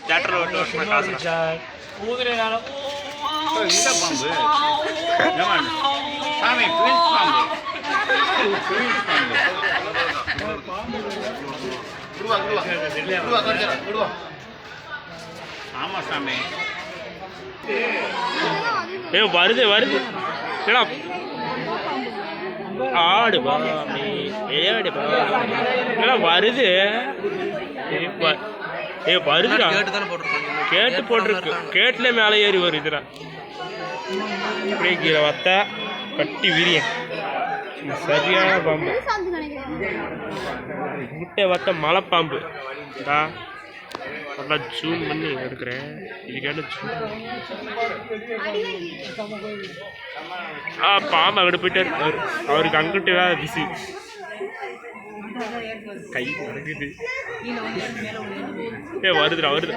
தேட்டரில் விட்டு வருஷம் காசு சார் ஊதுறனால இந்த பாம்பு சாமி ட்வின்ஸ் பாம்பு ஆமா சாமி வருது வருது ஏடா ஆடு பாமி ஏடு பாடா வருது வருதுடா கேட்டு போட்டிருக்கு கேட்டுல மேலே ஏறி வருதுடா இப்படியே கீரை வத்தா கட்டி விரியும் சரியான பாம்பு முட்டை வத்த மலைப்பாம்பு நல்லா ஜூம் பண்ணி எடுக்கிறேன் இதுக்கான பாம்பு அங்கிட்டு போயிட்டாரு அவருக்கு அங்கிட்டு தான் பிஸி கை வருதுடா வருது